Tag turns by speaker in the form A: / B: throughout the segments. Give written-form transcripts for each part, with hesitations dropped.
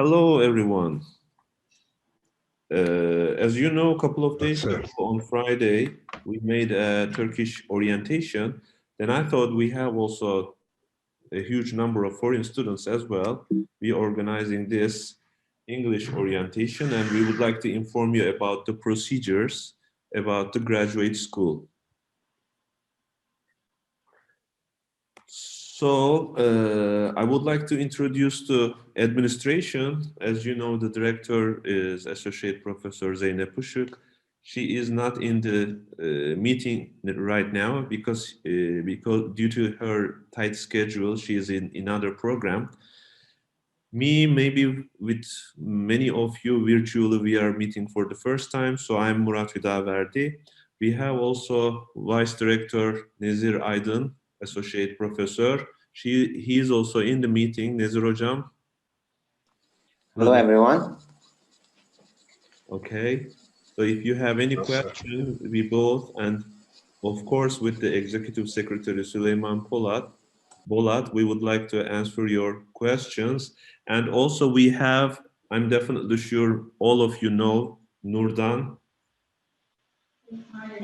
A: Hello, everyone. As you know, a couple of
B: Yes,
A: days ago
B: sir.
A: on Friday, we made a Turkish orientation. Then I thought we have also a huge number of foreign students as well. We are organizing this English orientation, and we would like to inform you about the procedures about the graduate school. So I would like to introduce the administration. As you know, the director is Associate Professor Zeynep Işık. She is not in the meeting right now because due to her tight schedule, she is in another program. Me, maybe with many of you virtually, we are meeting for the first time. So I'm Murat Hüdaverdi. We have also Vice Director Nezir Aydın, Associate Professor. He is also in the meeting. Nezir Hocam.
C: Hello, everyone.
A: Okay. So if you have any
B: Yes, sir.
A: questions, we both, and of course with the Executive Secretary Süleyman Bolat, we would like to answer your questions. And also we have, I'm definitely sure all of you know, Nurdan.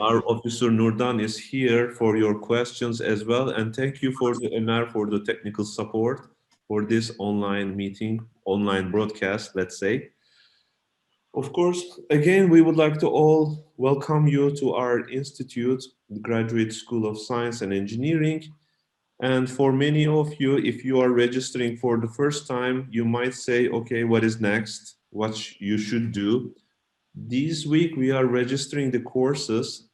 A: Our officer Nurdan is here for your questions as well. And thank you for the Ömer for the technical support for this online meeting, online broadcast, let's say. Of course, again, we would like to all welcome you to our institute, the Graduate School of Science and Engineering. And for many of you, if you are registering for the first time, you might say, okay, what is next? What you should do? This week, we are registering the courses.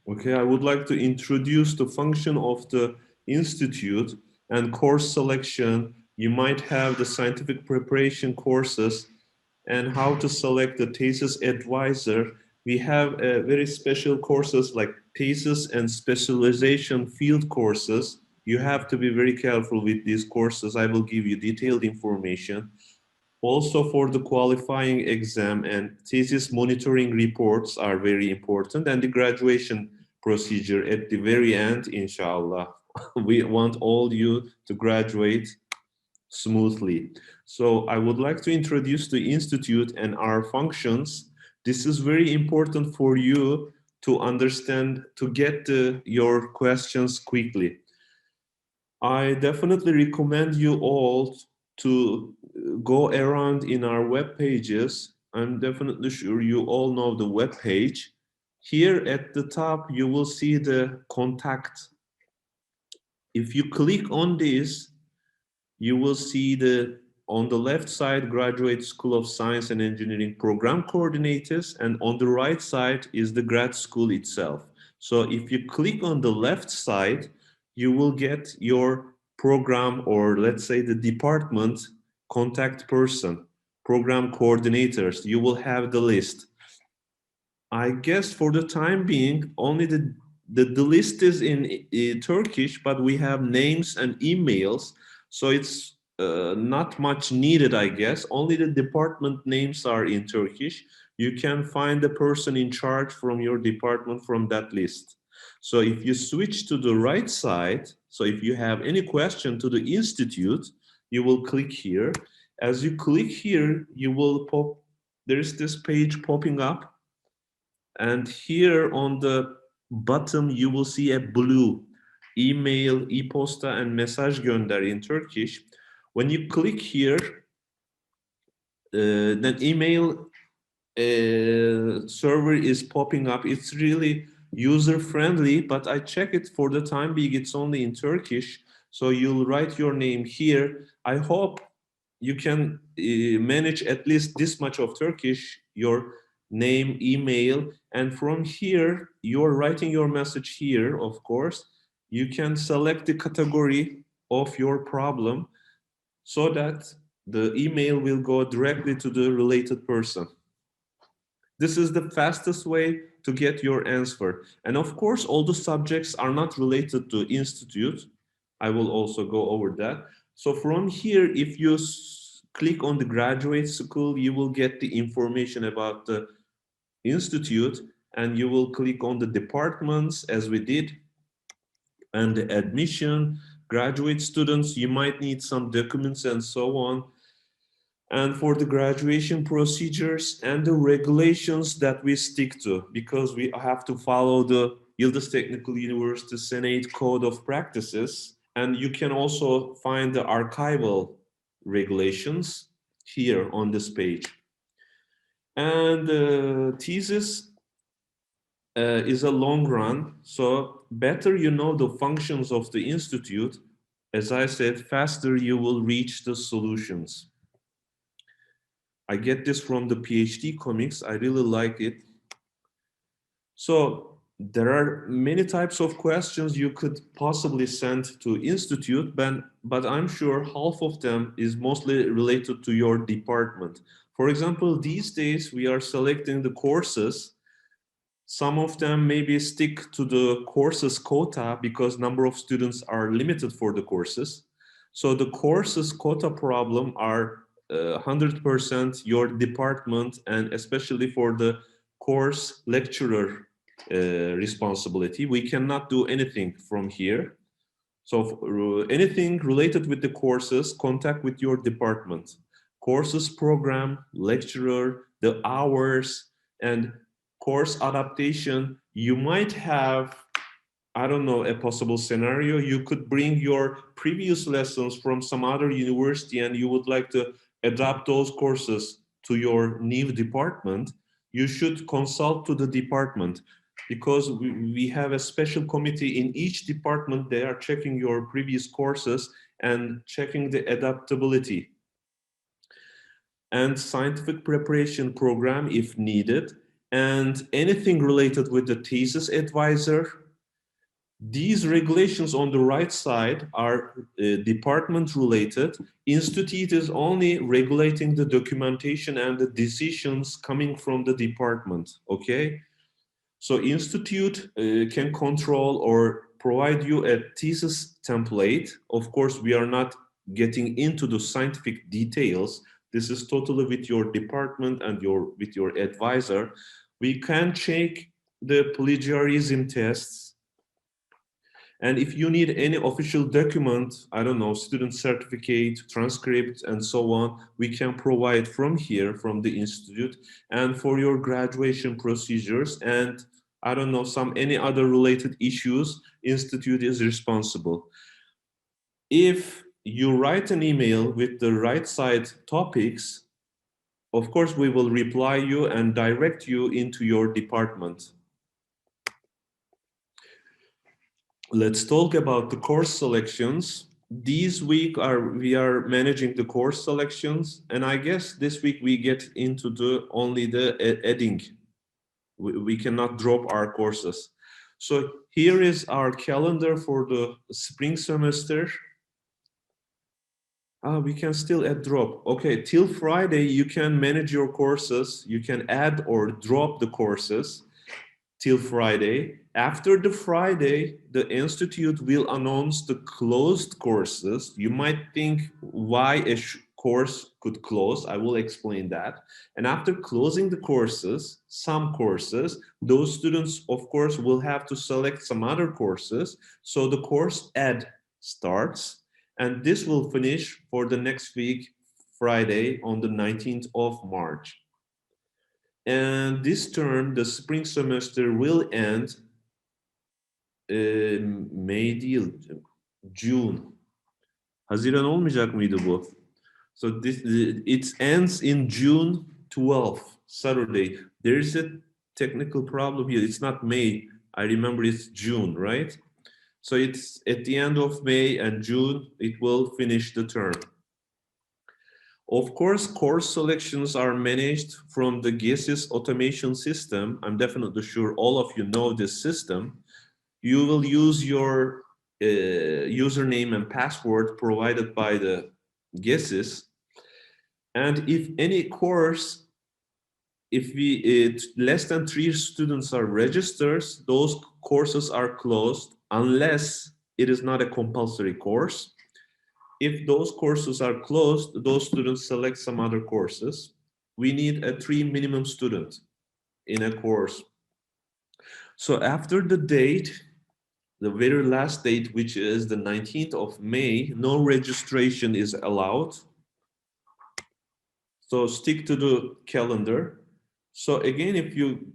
A: Okay, I would like to introduce the function of the institute and course selection. You might have the scientific preparation courses and how to select the thesis advisor. We have very special courses like thesis and specialization field courses. You have to be very careful with these courses. I will give you detailed information. Also for the qualifying exam and thesis monitoring reports are very important, and the graduation procedure at the very end, inshallah. We want all you to graduate smoothly. So I would like to introduce the institute and our functions. This is very important for you to understand, to get your questions quickly. I definitely recommend you all to go around in our web pages. I'm definitely sure you all know the web page. Here at the top, you will see the contact. If you click on this, you will see on the left side, Graduate School of Science and Engineering program coordinators, and on the right side is the grad school itself. So if you click on the left side, you will get your program, or let's say the department contact person, program coordinators. You will have the list. I guess for the time being, only the list is in Turkish, but we have names and emails. So it's not much needed, I guess. Only the department names are in Turkish. You can find the person in charge from your department from that list. So if you switch to the right side, so if you have any question to the institute, you will click here. As you click here, you will pop, there is this page popping up. And here on the bottom, you will see a blue email, e-posta, and mesaj gönder in Turkish. When you click here, that email server is popping up. It's really user-friendly, but I check it for the time being, it's only in Turkish. So you'll write your name here. I hope you can manage at least this much of Turkish, your name, email, and from here, you're writing your message here, of course. You can select the category of your problem so that the email will go directly to the related person. This is the fastest way to get your answer. And of course, all the subjects are not related to institute. I will also go over that. So from here, if you click on the graduate school, you will get the information about the institute, and you will click on the departments as we did, and the admission, graduate students, you might need some documents and so on. and for the graduation procedures and the regulations that we stick to, because we have to follow the Yıldız Technical University Senate Code of Practices, and you can also find the archival regulations here on this page. And the thesis is a long run, so better you know the functions of the institute, as I said, faster you will reach the solutions. I get this from the PhD comics. I really like it. So there are many types of questions you could possibly send to institute, but I'm sure half of them is mostly related to your department. For example, these days we are selecting the courses. Some of them maybe stick to the courses quota because number of students are limited for the courses. So the courses quota problem are 100% your department, and especially for the course lecturer responsibility. We cannot do anything from here. So anything related with the courses, contact with your department. Courses program, lecturer, the hours, and course adaptation. You might have, I don't know, a possible scenario. You could bring your previous lessons from some other university and you would like to adapt those courses to your new department. You should consult to the department, because we have a special committee in each department. They are checking your previous courses and checking the adaptability. And scientific preparation program if needed, and anything related with the thesis advisor. These regulations on the right side are department related. Institute is only regulating the documentation and the decisions coming from the department, okay? So institute can control or provide you a thesis template. Of course, we are not getting into the scientific details. This is totally with your department and with your advisor. We can check the plagiarism tests. And if you need any official document, I don't know, student certificate, transcript, and so on, we can provide from here, from the institute. And for your graduation procedures and I don't know, any other related issues, institute is responsible. If you write an email with the right side topics, of course, we will reply you and direct you into your department. Let's talk about the course selections. This week we are managing the course selections, and I guess this week we get into only the adding. We cannot drop our courses. So here is our calendar for the spring semester. We can still add drop. Okay, till Friday you can manage your courses. You can add or drop the courses till Friday. After the Friday, the institute will announce the closed courses. You might think why a course could close. I will explain that. And after closing the courses, some courses, those students, of course, will have to select some other courses. So the course add starts, and this will finish for the next week, Friday, on the 19th of March. And this term, the spring semester, will end May değil, June. Haziran olmayacak mıydı bu? So it ends in June 12th, Saturday. There is a technical problem here. It's not May. I remember it's June, right? So it's at the end of May and June, it will finish the term. Of course, course selections are managed from the GESIS automation system. I'm definitely sure all of you know this system. You will use your username and password provided by the GESIS. And if any course, if less than 3 students are registered, those courses are closed unless it is not a compulsory course. If those courses are closed, those students select some other courses. We need a 3 minimum student in a course. So after the date, the very last date, which is the 19th of May, no registration is allowed. So stick to the calendar. So again, if you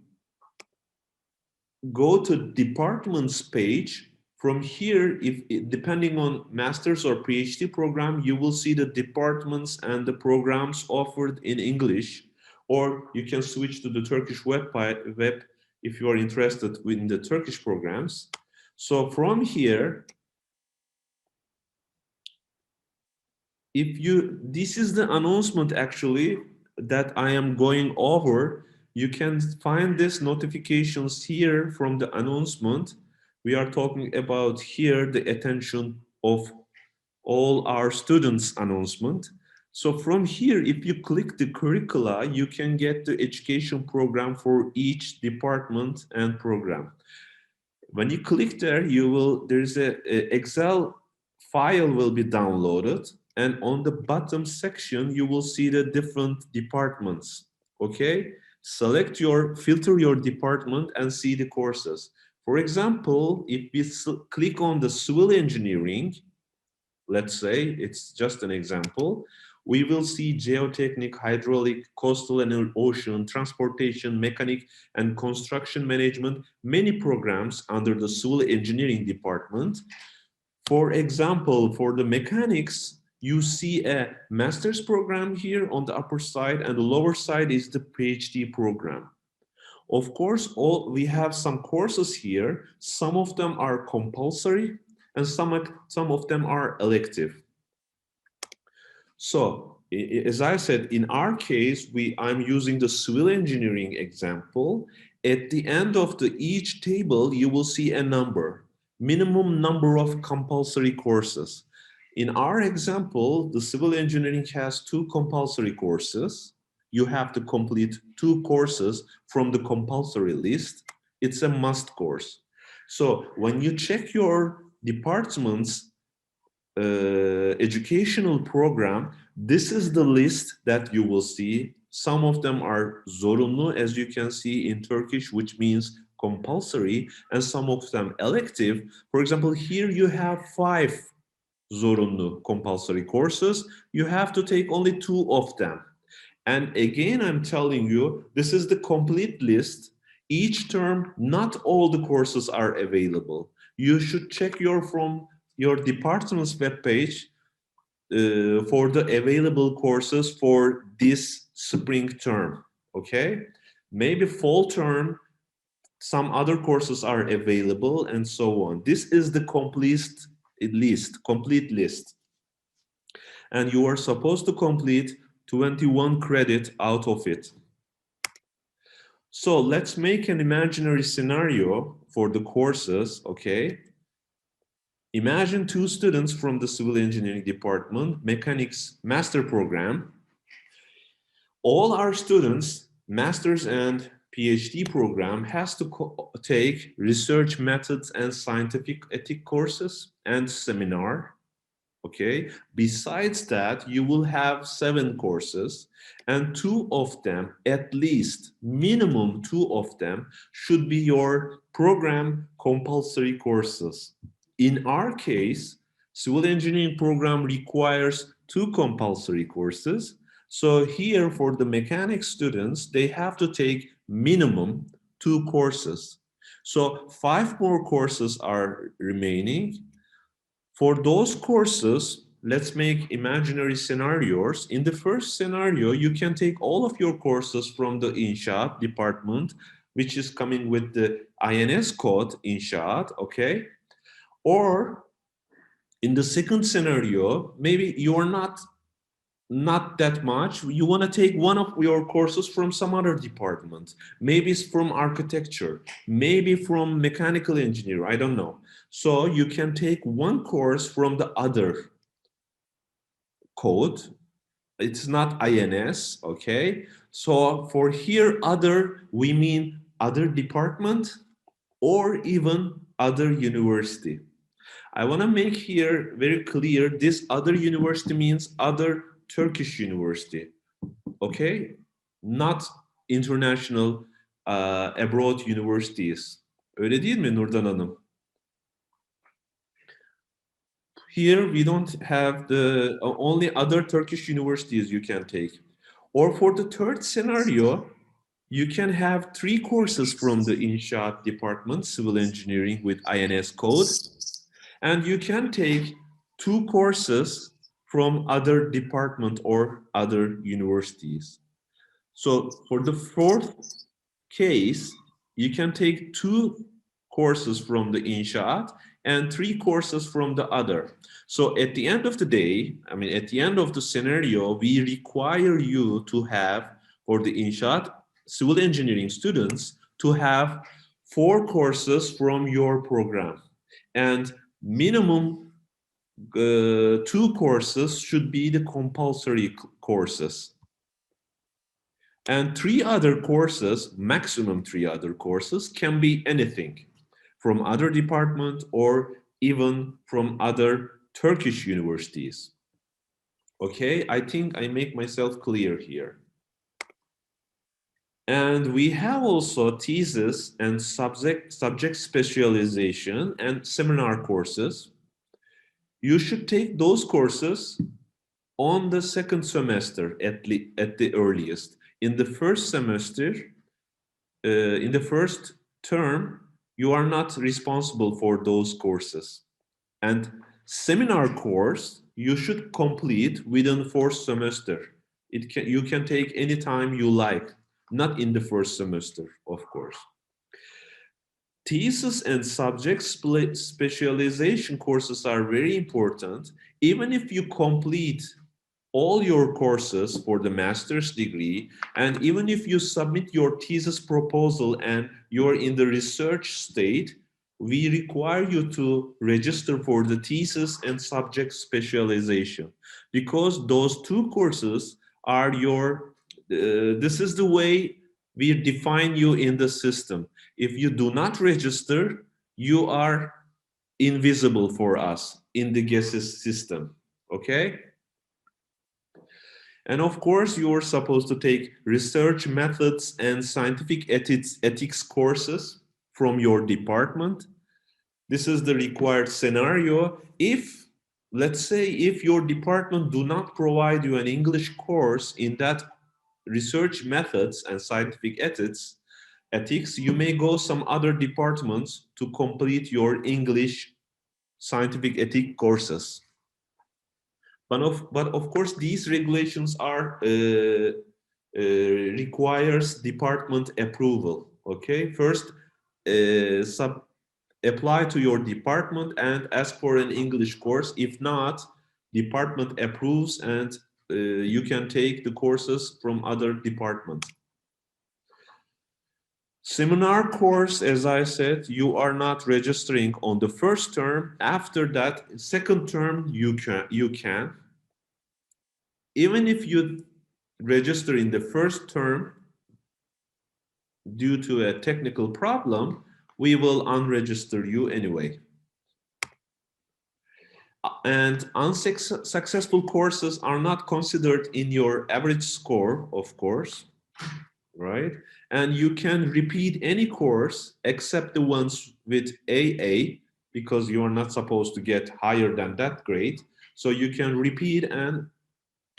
A: go to departments page, from here, depending on master's or PhD program, you will see the departments and the programs offered in English, or you can switch to the Turkish web if you are interested in the Turkish programs. So from here, this is the announcement actually that I am going over. You can find these notifications here from the announcement. We are talking about here the attention of all our students announcement. So from here, if you click the curricula, you can get the education program for each department and program. When you click there, there's a Excel file will be downloaded, and on the bottom section, you will see the different departments, okay? Filter your department and see the courses. For example, if we click on the civil engineering, let's say, it's just an example, we will see geotechnic, hydraulic, coastal and ocean, transportation, mechanic, and construction management, many programs under the civil engineering department. For example, for the mechanics, you see a master's program here on the upper side, and the lower side is the PhD program. Of course, we have some courses here. Some of them are compulsory, and some of them are elective. So, as I said, in our case, I'm using the civil engineering example. At the end of each table, you will see a number, minimum number of compulsory courses. In our example, the civil engineering has 2 compulsory courses. You have to complete 2 courses from the compulsory list. It's a must course. So when you check your department's educational program, this is the list that you will see. Some of them are zorunlu, as you can see in Turkish, which means compulsory, and some of them elective. For example, here you have 5 zorunlu compulsory courses. You have to take only 2 of them. And again, I'm telling you, this is the complete list. Each term, not all the courses are available. You should check from your department's webpage for the available courses for this spring term, okay? Maybe fall term, some other courses are available, and so on. This is the complete list. And you are supposed to complete 21 credit out of it. So let's make an imaginary scenario for the courses, okay? Imagine 2 students from the civil engineering department, mechanics master program. All our students, master's and PhD program, has to take research methods and scientific ethics courses and seminar. Okay. Besides that, you will have 7 courses, and 2 of them, at least minimum 2 of them, should be your program compulsory courses. In our case, civil engineering program requires 2 compulsory courses. So here for the mechanics students, they have to take minimum 2 courses. So 5 more courses are remaining. For those courses, let's make imaginary scenarios. In the first scenario, you can take all of your courses from the İnşaat department, which is coming with the INS code İnşaat, okay? Or in the second scenario, maybe you are not that much. You want to take one of your courses from some other department. Maybe it's from architecture, maybe from mechanical engineer, I don't know. So you can take one course from the other code. It's not INS, okay? So for here, other, we mean other department or even other university. I want to make here very clear, this other university means other Turkish university, okay? Not international abroad universities. Öyle değil mi Nurdan Hanım? Here we don't have the only other Turkish universities you can take. Or for the third scenario, you can have 3 courses from the Inşaat department, civil engineering with INS code, and you can take 2 courses from other department or other universities. So for the fourth case, you can take 2 courses from the Inşaat and 3 courses from the other. So at the end of the day, I mean, at the end of the scenario, we require you to have, for the Inşaat civil engineering students, to have 4 courses from your program. And minimum 2 courses should be the compulsory courses. And 3 other courses, maximum 3 other courses, can be anything from other department or even from other Turkish universities. Okay, I think I make myself clear here. And we have also thesis and subject specialization and seminar courses. You should take those courses on the second semester at the earliest. In the first semester, in the first term, you are not responsible for those courses. And seminar course, you should complete within fourth semester. You can take any time you like, not in the first semester, of course. Thesis and subject specialization courses are very important. Even if you complete all your courses for the master's degree, and even if you submit your thesis proposal and you're in the research state, we require you to register for the thesis and subject specialization, because those 2 courses are your, this is the way we define you in the system. If you do not register, you are invisible for us in the GESIS system, okay? And of course, you're supposed to take research methods and scientific ethics courses from your department. This is the required scenario. If, let's say, if your department do not provide you an English course in that research methods and scientific ethics, you may go some other departments to complete your English scientific ethics courses. But of course, these regulations are requires department approval. Okay, first apply to your department and ask for an English course. If not, department approves and you can take the courses from other departments. Seminar course, as I said, you are not registering on the first term. After that, second term, you can. Even if you register in the first term due to a technical problem, we will unregister you anyway. And unsuccessful courses are not considered in your average score, of course, right? And you can repeat any course except the ones with AA, because you are not supposed to get higher than that grade. So you can repeat and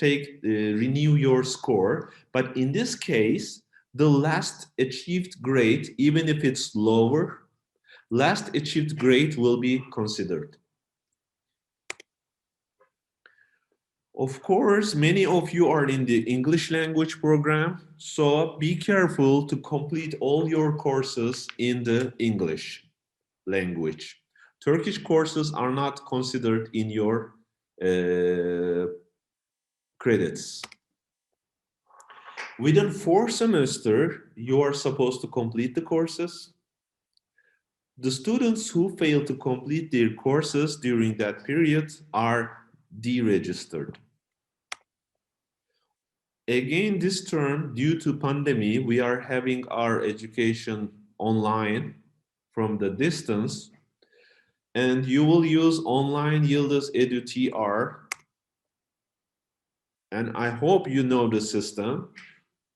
A: renew your score. But in this case, the last achieved grade, even if it's lower, last achieved grade will be considered. Of course, many of you are in the English language program, so be careful to complete all your courses in the English language. Turkish courses are not considered in your credits. Within 4 semesters, you are supposed to complete the courses. The students who fail to complete their courses during that period are deregistered. Again, this term, due to pandemic, we are having our education online from the distance, and you will use online Yıldız Edu TR, and I hope you know the system.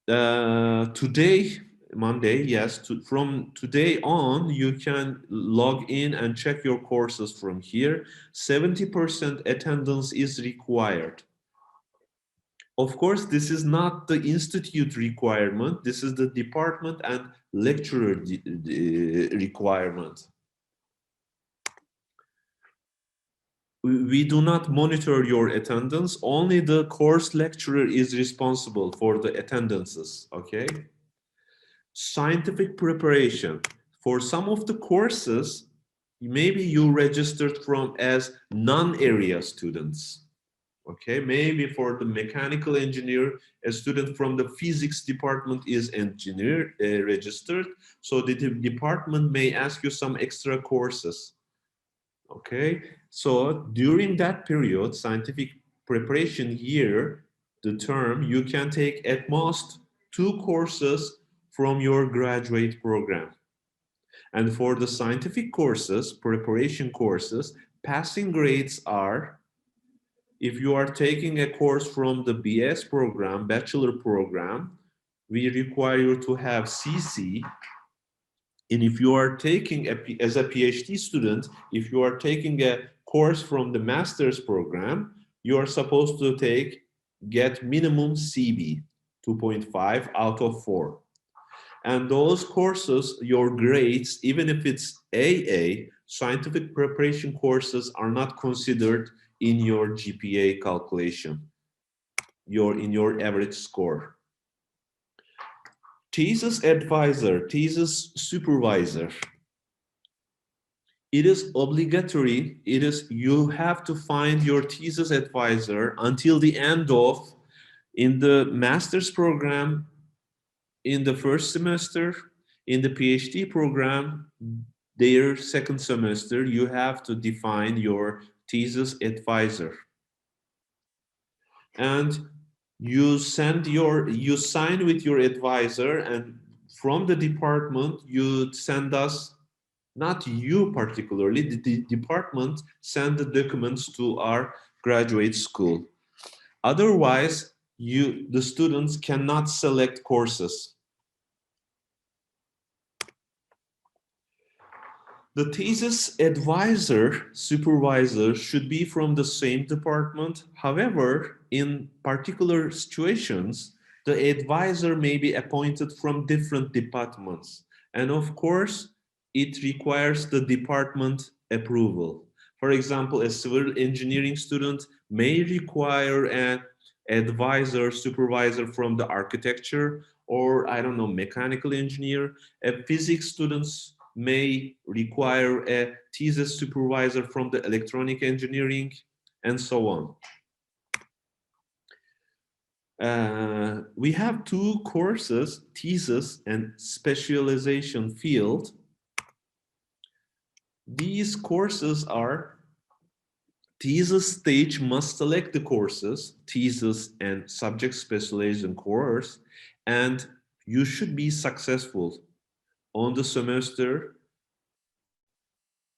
A: Today, Monday, yes, from today on, you can log in and check your courses from here. 70% attendance is required. Of course, this is not the institute requirement. This is the department and lecturer requirement. We do not monitor your attendance. Only the course lecturer is responsible for the attendances, okay? Scientific preparation. For some of the courses, maybe you registered from as non-area students. Okay, maybe for the mechanical engineer, a student from the physics department is engineer registered. So the department may ask you some extra courses. Okay, so during that period, scientific preparation year, the term, you can take at most 2 courses from your graduate program. And for the scientific courses, preparation courses, passing grades are, if you are taking a course from the BS program, bachelor program, we require you to have CC. And if you are taking, as a PhD student, if you are taking a course from the master's program, you are supposed to get minimum CB, 2.5 out of 4. And those courses, your grades, even if it's AA, scientific preparation courses are not considered in your GPA calculation, in your average score. Thesis advisor, thesis supervisor. It is obligatory, you have to find your thesis advisor until the end of, in the master's program, in the first semester, in the PhD program, their second semester, you have to define your thesis advisor. And you sign with your advisor, and from the department, you send us, not you particularly, the department send the documents to our graduate school. Otherwise, the students cannot select courses. The thesis advisor, supervisor should be from the same department. However, in particular situations, the advisor may be appointed from different departments. And of course, it requires the department approval. For example, a civil engineering student may require an advisor, supervisor from the architecture, or I don't know, mechanical engineer. A physics students may require a thesis supervisor from the electronic engineering, and so on. We have 2 courses, thesis and specialization field. These courses are, thesis stage must select the courses, thesis and subject specialization course, and you should be successful on the semester.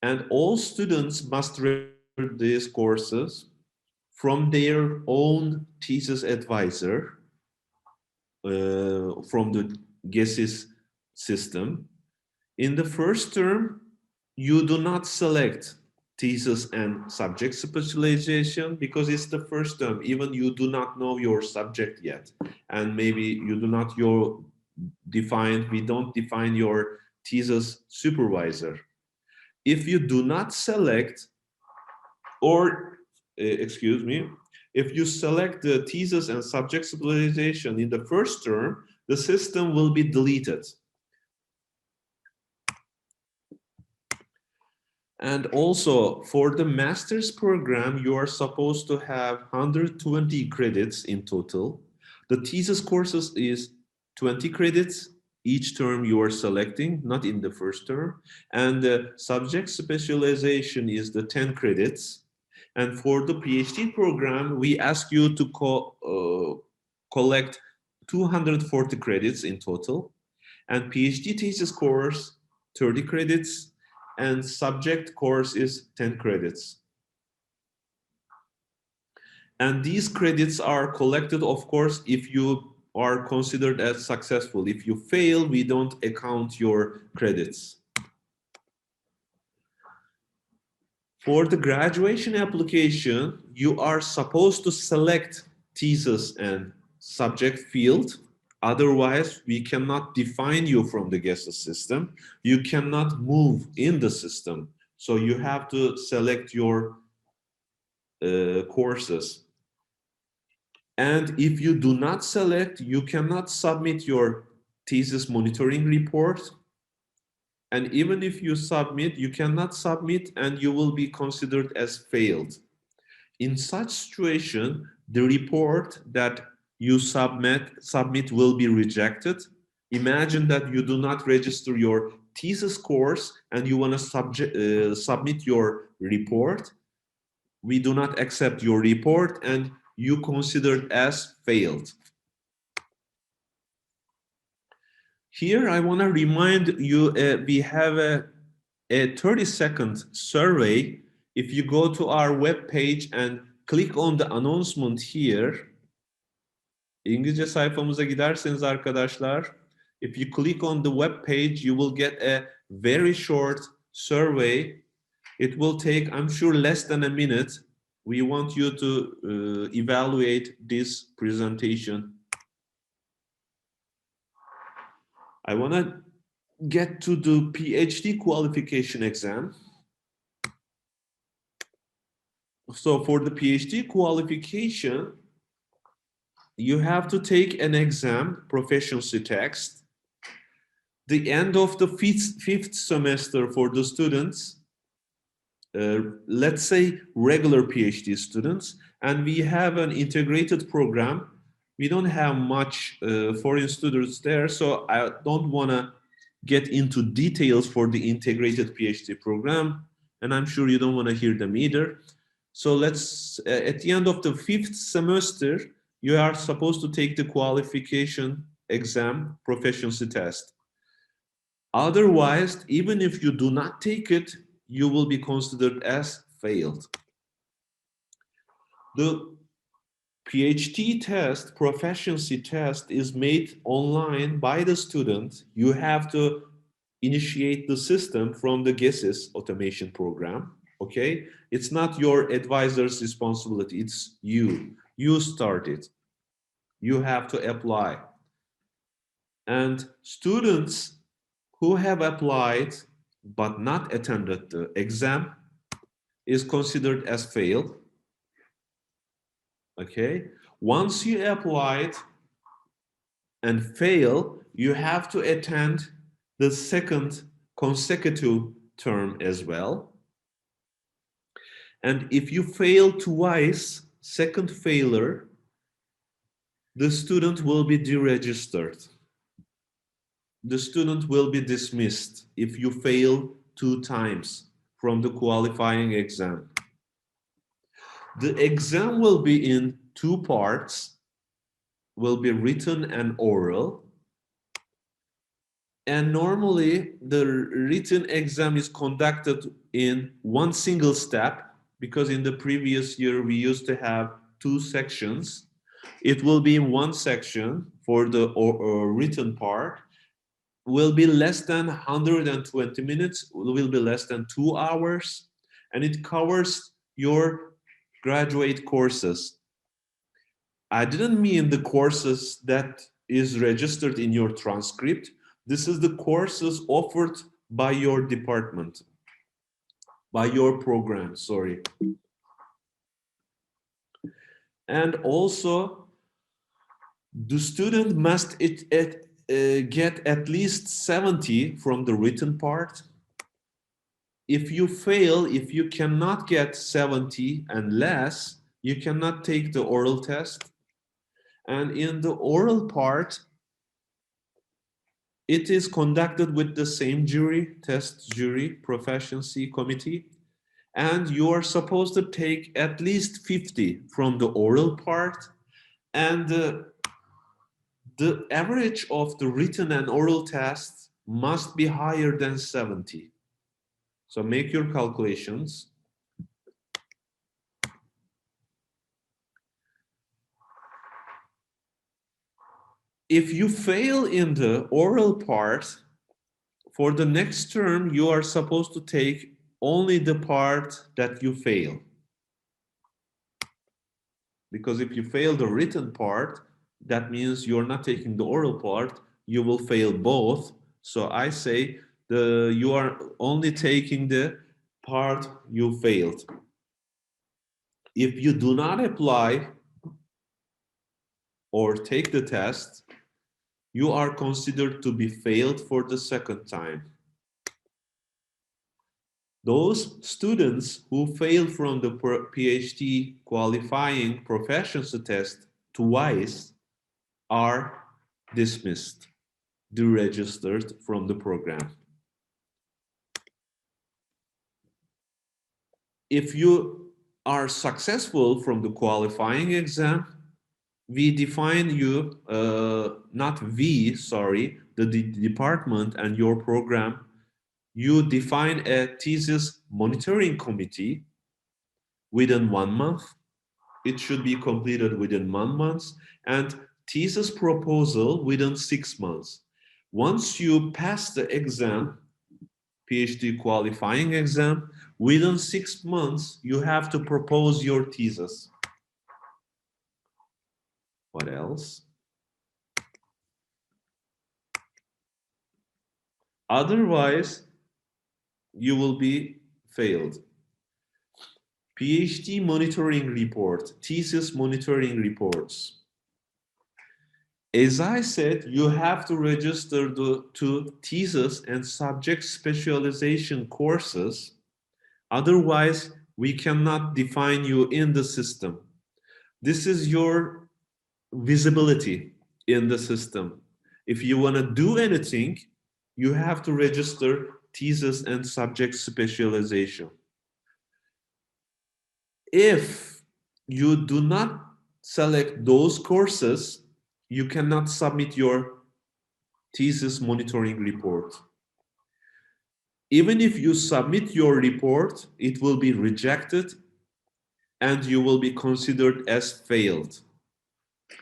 A: And all students must register these courses from their own thesis advisor, from the GESIS system. In the first term, you do not select thesis and subject specialization because it's the first term. Even you do not know your subject yet. And maybe you do not we don't define your thesis supervisor. If you do not select, if you select the thesis and subject specialization in the first term, the system will be deleted. And also for the master's program, you are supposed to have 120 credits in total. The thesis courses is 20 credits each term you are selecting, not in the first term. And the subject specialization is the 10 credits. And for the PhD program, we ask you to collect 240 credits in total. And PhD thesis course, 30 credits. And subject course is 10 credits. And these credits are collected, of course, if you are considered as successful. If you fail, we don't account your credits. For the graduation application, you are supposed to select thesis and subject field. Otherwise, we cannot define you from the guesses system. You cannot move in the system. So you have to select your courses. And if you do not select, you cannot submit your thesis monitoring report. And even if you submit, you cannot submit and you will be considered as failed. In such situation, the report that you submit will be rejected. Imagine that you do not register your thesis course and you want to submit your report. We do not accept your report and you considered as failed. Here, I want to remind you, we have a 30-second survey. If you go to our web page and click on the announcement here, İngilizce sayfamıza giderseniz arkadaşlar, if you click on the web page, you will get a very short survey. It will take, I'm sure, less than a minute. We want you to evaluate this presentation. I want to get to the PhD qualification exam. So for the PhD qualification, you have to take an exam, proficiency test. The end of the fifth semester for the students, let's say regular PhD students, and we have an integrated program. We don't have much foreign students there, so I don't want to get into details for the integrated PhD program, and I'm sure you don't want to hear them either. So let's, at the end of the fifth semester, you are supposed to take the qualification exam, proficiency test. Otherwise, even if you do not take it, you will be considered as failed. The PhD test, proficiency test, is made online by the student. You have to initiate the system from the guesses automation program. Okay, it's not your advisor's responsibility, it's you. You start it. You have to apply. And students who have applied but not attended the exam is considered as failed. Okay, once you applied and fail, you have to attend the second consecutive term as well. And if you fail twice, second failure, the student will be deregistered. The student will be dismissed if you fail 2 times from the qualifying exam. The exam will be in 2 parts, will be written and oral. And normally the written exam is conducted in one single step, because in the previous year we used to have 2 sections. It will be in one section for the written part, will be less than 120 minutes, will be less than 2 hours, and it covers your graduate courses. I didn't mean the courses that is registered in your transcript. This is the courses offered by your department, by your program, sorry. And also, the student must get at least 70 from the written part. If you fail, if you cannot get 70 and less, you cannot take the oral test. And in the oral part, it is conducted with the same jury, test jury, proficiency committee. And you are supposed to take at least 50 from the oral part. And the average of the written and oral tests must be higher than 70. So make your calculations. If you fail in the oral part, for the next term, you are supposed to take only the part that you fail. because if you fail the written part, that means you're not taking the oral part, you will fail both. So I say you are only taking the part you failed. If you do not apply or take the test, you are considered to be failed for the second time. Those students who fail from the PhD qualifying proficiency test twice are dismissed, deregistered from the program. If you are successful from the qualifying exam, we define you, not we, sorry, the department and your program, you define a thesis monitoring committee within 1 month. It should be completed within 1 month, and thesis proposal within 6 months. Once you pass the exam, PhD qualifying exam, within 6 months, you have to propose your thesis. What else? Otherwise, you will be failed. PhD monitoring report, thesis monitoring reports. As I said, you have to register to thesis and subject specialization courses. Otherwise, we cannot define you in the system. This is your visibility in the system. If you want to do anything, you have to register thesis and subject specialization. If you do not select those courses, you cannot submit your thesis monitoring report. Even if you submit your report, it will be rejected and you will be considered as failed.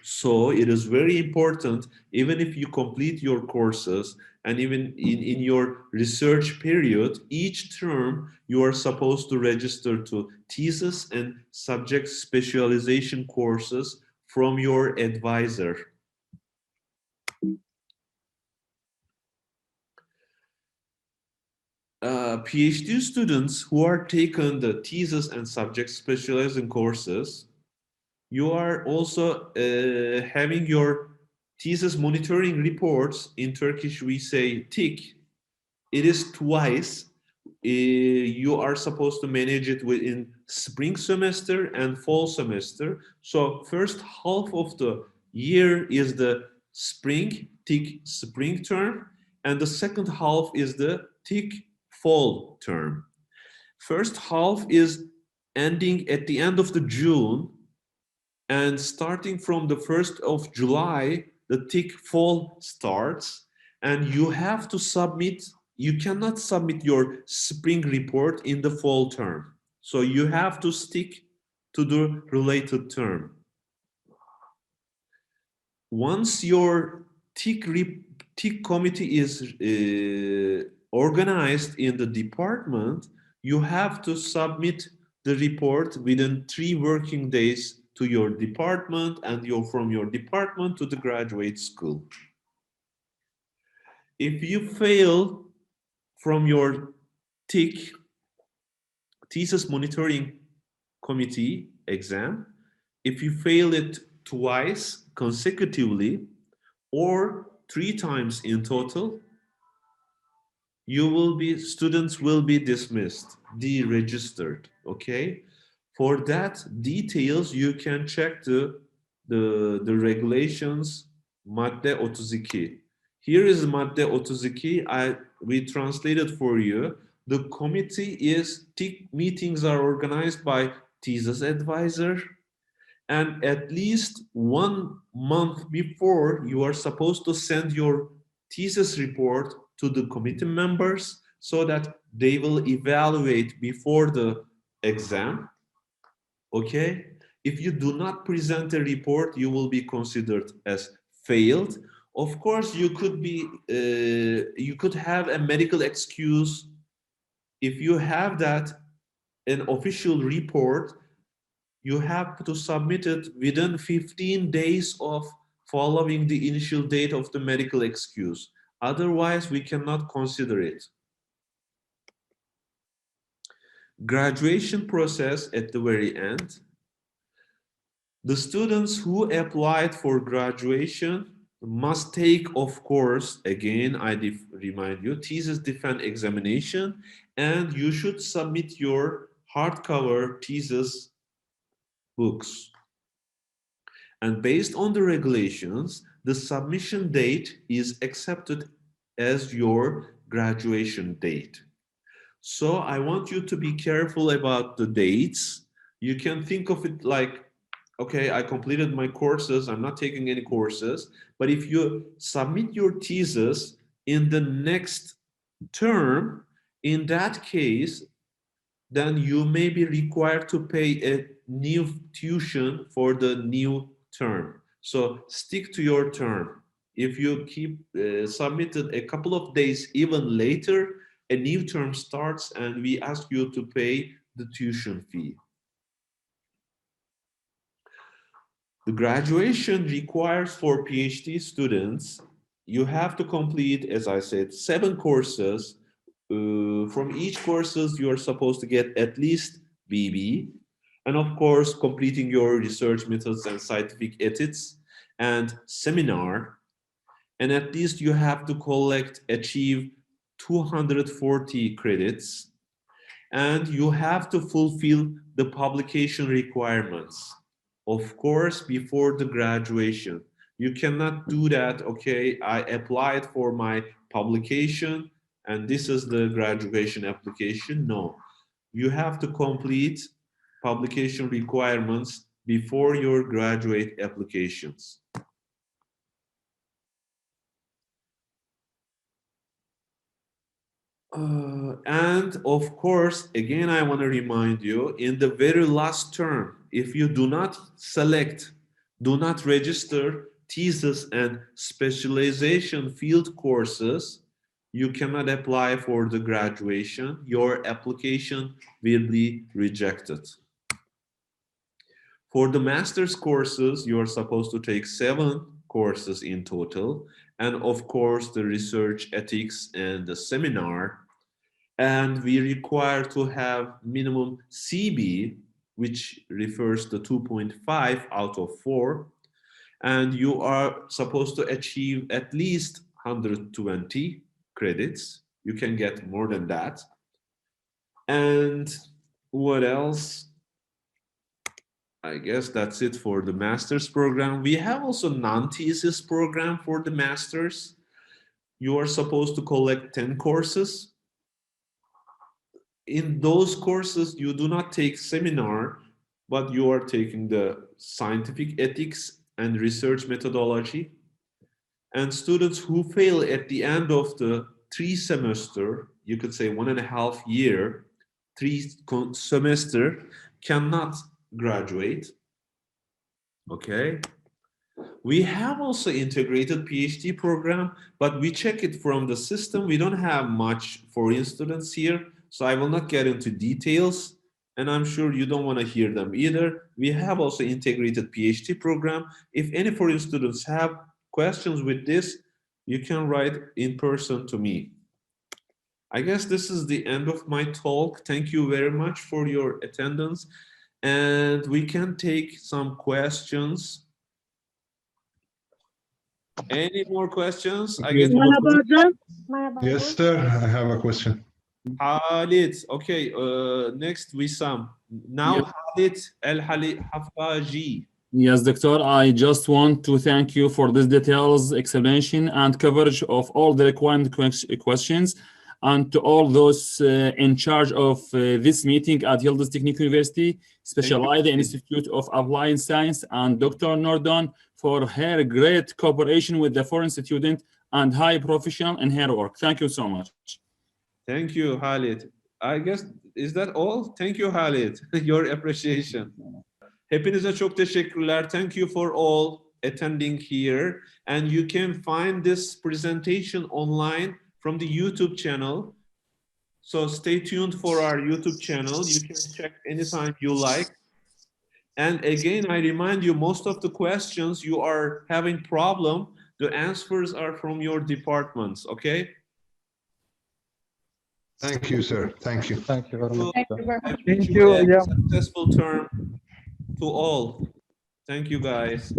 A: So it is very important, even if you complete your courses and even in your research period, each term you are supposed to register to thesis and subject specialization courses from your advisor. PhD students who are taken the thesis and subject specialization courses, you are also having your thesis monitoring reports. In Turkish we say TIK. It is twice. You are supposed to manage it within spring semester and fall semester. So first half of the year is the spring TIK spring term, and the second half is the TIK fall term. First half is ending at the end of the June, and starting from the 1st of July, the TIK fall starts, and you have to submit, you cannot submit your spring report in the fall term. So you have to stick to the related term. Once your TIK committee is organized in the department, you have to submit the report within 3 working days to your department and from your department to the graduate school. If you fail from your TIK, thesis monitoring committee exam, if you fail it twice consecutively or 3 times in total, students will be dismissed, deregistered, okay? For that details, you can check the regulations, madde 32. Here is madde 32. We translated for you. The committee is, TIK meetings are organized by thesis advisor, and at least 1 month before, you are supposed to send your thesis report to the committee members so that they will evaluate before the exam. Okay? If you do not present a report, you will be considered as failed. Of course, you could have a medical excuse. If you have that, an official report, you have to submit it within 15 days of following the initial date of the medical excuse. Otherwise, we cannot consider it. Graduation process at the very end. The students who applied for graduation must take, of course, again, I remind you, thesis defense examination, and you should submit your hardcover thesis books. And based on the regulations, the submission date is accepted as your graduation date. So I want you to be careful about the dates. You can think of it like, okay, I completed my courses, I'm not taking any courses, but if you submit your thesis in the next term, in that case, then you may be required to pay a new tuition for the new term. So stick to your term. If you keep submitted a couple of days even later, a new term starts and we ask you to pay the tuition fee. The graduation requires for PhD students, you have to complete, as I said, 7 courses. From each courses, you are supposed to get at least BB. And of course, completing your research methods and scientific ethics and seminar. And at least you have to achieve 240 credits. And you have to fulfill the publication requirements. Of course, before the graduation. You cannot do that, okay, I applied for my publication and this is the graduation application. No, you have to complete publication requirements before your graduate applications. And of course, again, I want to remind you, in the very last term, if you do not select, do not register thesis and specialization field courses, you cannot apply for the graduation. Your application will be rejected. For the master's courses, you are supposed to take 7 courses in total. And of course, the research ethics and the seminar. And we require to have minimum CB, which refers to 2.5 out of 4. And you are supposed to achieve at least 120 credits. You can get more than that. And what else? I guess that's it for the master's program. We have also non-thesis program for the master's. You are supposed to collect 10 courses. In those courses, you do not take seminar, but you are taking the scientific ethics and research methodology. And students who fail at the end of the 3 semester, you could say 1.5 year, 3 semester, cannot graduate. Okay. We have also integrated PhD program, but we check it from the system. We don't have much foreign students here, so I will not get into details, and I'm sure you don't want to hear them either. We have also integrated PhD program. If any foreign students have questions with this, you can write in person to me. I guess this is the end of my talk. Thank you very much for your attendance, and we can take some questions. Any more questions? I guess.
B: Yes, sir. I have a question.
A: Khalid. Okay. Next, Wissam. Now, Khalid Al-Hafaji.
D: Yes, Doctor, I just want to thank you for this details, explanation, and coverage of all the required questions, and to all those in charge of this meeting at Yildiz Technical University, Specialized Institute of Applied Science, and Dr. Nordon for her great cooperation with the foreign student and high professional in her work. Thank you so much.
A: Thank you, Khalid. I guess, is that all? Thank you, Khalid. Your appreciation. Hepinize çok teşekkürler. Thank you for all attending here. And you can find this presentation online from the YouTube channel. So stay tuned for our YouTube channel. You can check anytime you like. And again, I remind you, most of the questions you are having problem, the answers are from your departments, okay?
B: Thank you, sir. Thank you.
E: Thank you very much.
F: Thank you very
A: I
F: much.
A: wish
E: Thank you.
A: a
E: Yeah.
A: successful term to all. Thank you, guys.